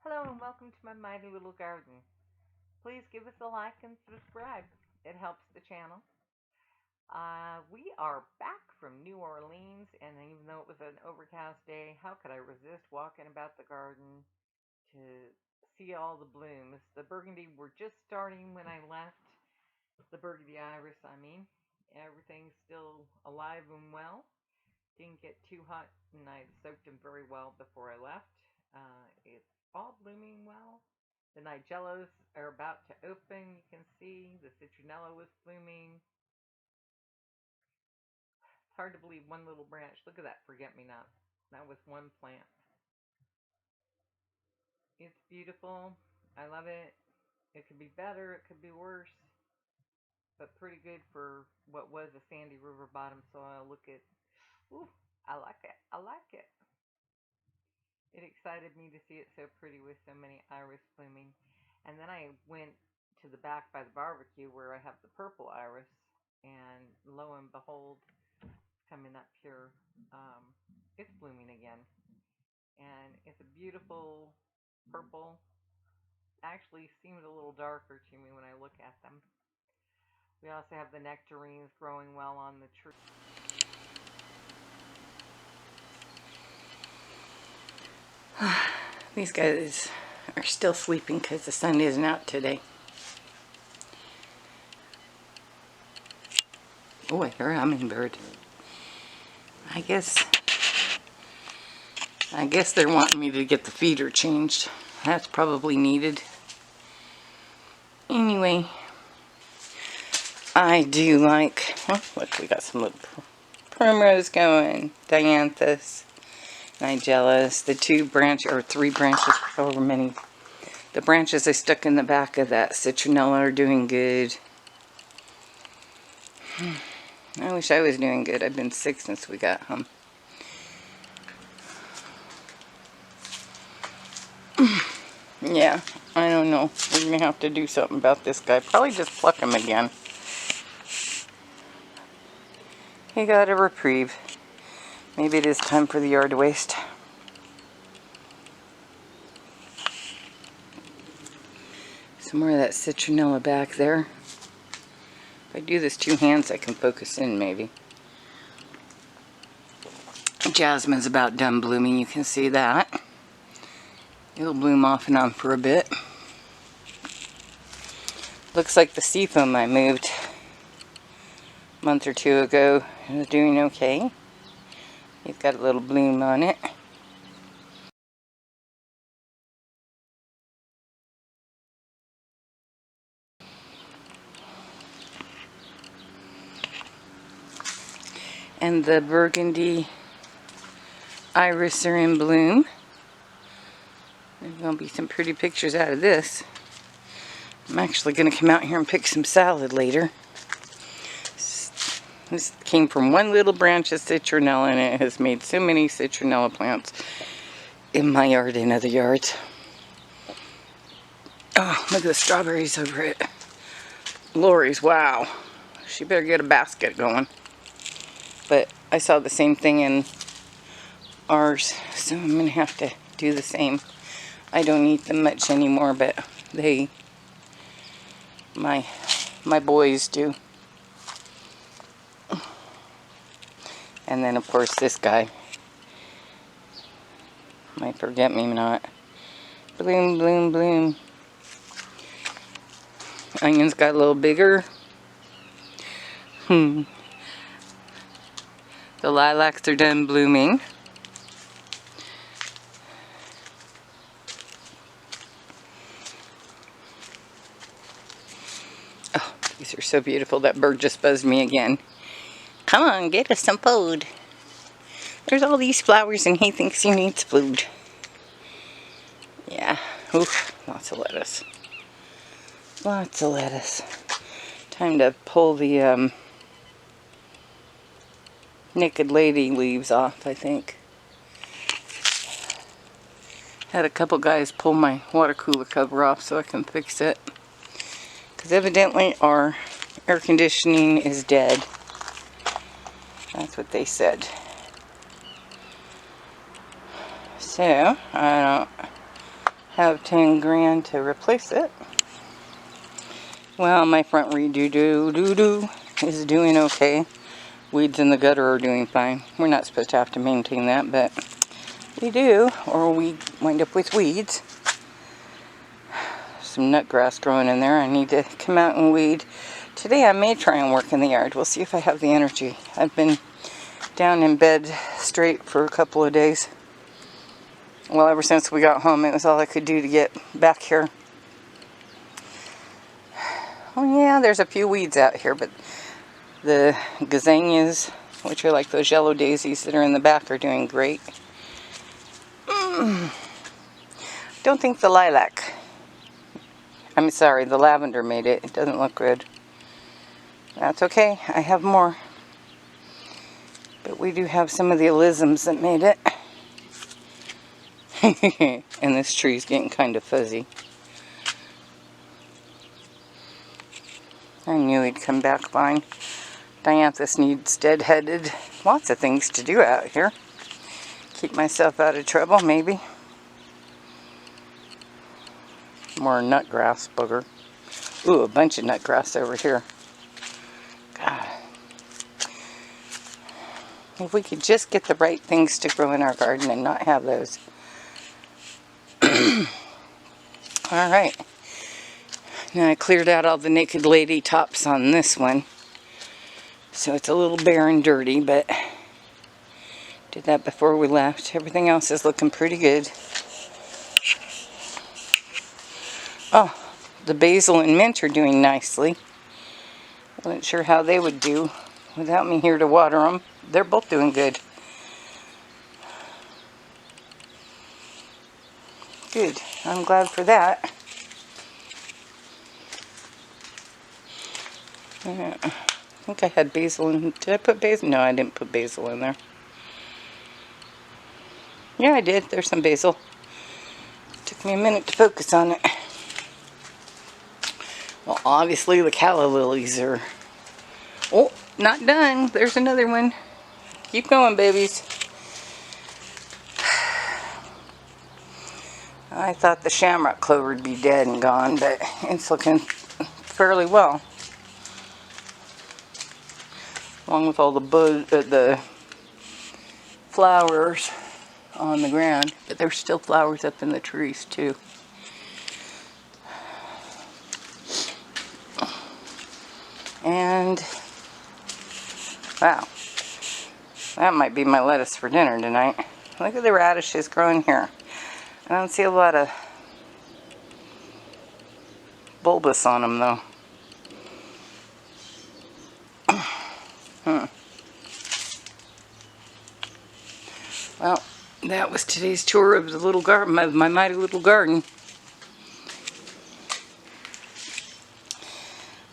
Hello and welcome to My Mighty Little Garden. Please give us a like and subscribe. It helps the channel. We are back from New Orleans, and even though it was an overcast day, how could I resist walking about the garden to see all the blooms? The burgundy were just starting when I left. The burgundy iris, I mean. Everything's still alive and well. Didn't get too hot, and I soaked them very well before I left. It's all blooming well. The nigellas are about to open. You can see the citronella was blooming. It's hard to believe one little branch. Look at that forget-me-not. That was one plant. It's beautiful. I love it. It could be better. It could be worse. But pretty good for what was a sandy river bottom soil. Look at, ooh, I like it. I like it. It excited me to see it so pretty with so many iris blooming. And then I went to the back by the barbecue where I have the purple iris, and lo and behold, coming up here, it's blooming again. And it's a beautiful purple. Actually seems a little darker to me when I look at them. We also have the nectarines growing well on the tree. These guys are still sleeping because the sun isn't out today. Oh, I hear a hummingbird. I guess they're wanting me to get the feeder changed. That's probably needed. Anyway, I do like, oh, look, we got some little primrose going, dianthus, nigellas, the three branches, however many. The branches I stuck in the back of that citronella are doing good. I wish I was doing good. I've been sick since we got home. Yeah, I don't know. We're going to have to do something about this guy. Probably just pluck him again. He got a reprieve. Maybe it is time for the yard waste. Some more of that citronella back there. If I do this two hands, I can focus in maybe. Jasmine's about done blooming. You can see that. It'll bloom off and on for a bit. Looks like the seafoam I moved a month or two ago is doing okay. He's got a little bloom on it. And the burgundy iris are in bloom. There's going to be some pretty pictures out of this. I'm actually going to come out here and pick some salad later. This came from one little branch of citronella, and it has made so many citronella plants in my yard and other yards. Oh, look at the strawberries over it. Lori's, wow. She better get a basket going. But I saw the same thing in ours, so I'm going to have to do the same. I don't eat them much anymore, but my boys do. And then of course this guy, my forget-me-not. Bloom, bloom, bloom. Onions got a little bigger. The lilacs are done blooming. Oh, these are so beautiful. That bird just buzzed me again. Come on, get us some food. There's all these flowers and he thinks he needs food. Yeah, oof, lots of lettuce. Lots of lettuce. Time to pull the naked lady leaves off, I think. Had a couple guys pull my water cooler cover off so I can fix it. Because evidently our air conditioning is dead. That's what they said. So, I don't have 10 grand to replace it. Well, my front redo is doing okay. Weeds in the gutter are doing fine. We're not supposed to have to maintain that, but we do, or we wind up with weeds. Some nut grass growing in there. I need to come out and weed. Today I may try and work in the yard. We'll see if I have the energy. I've been down in bed straight for a couple of days. Well, ever since we got home, it was all I could do to get back here. Oh yeah, there's a few weeds out here, but the gazanias, which are like those yellow daisies that are in the back, are doing great. Don't think the lilac, I'm sorry, the lavender made it. It doesn't look good. That's okay, I have more. But we do have some of the elysiums that made it. And this tree's getting kind of fuzzy. I knew he'd come back fine. Dianthus needs deadheaded. Lots of things to do out here. Keep myself out of trouble, maybe. More nutgrass booger. Ooh, a bunch of nutgrass over here. God. If we could just get the right things to grow in our garden and not have those. Alright. Now I cleared out all the naked lady tops on this one. So it's a little bare and dirty, but did that before we left. Everything else is looking pretty good. Oh, the basil and mint are doing nicely. Wasn't sure how they would do without me here to water them. They're both doing good. Good. I'm glad for that. I think I had basil in. Did I put basil? No, I didn't put basil in there. Yeah, I did. There's some basil. Took me a minute to focus on it. Well, obviously the calla lilies are... Oh, not done. There's another one. Keep going, babies. I thought the shamrock clover would be dead and gone, but it's looking fairly well. Along with all the flowers on the ground, but there's still flowers up in the trees too. And wow, that might be my lettuce for dinner tonight. Look at the radishes growing here. I don't see a lot of bulbous on them though. Well, that was today's tour of the little garden, my mighty little garden.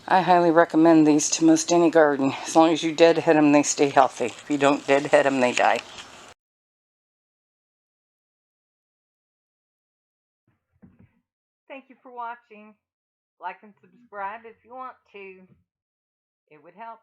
I highly recommend these to most any garden. As long as you deadhead them, they stay healthy. If you don't deadhead them, they die. Thank you for watching. Like and subscribe if you want to. It would help.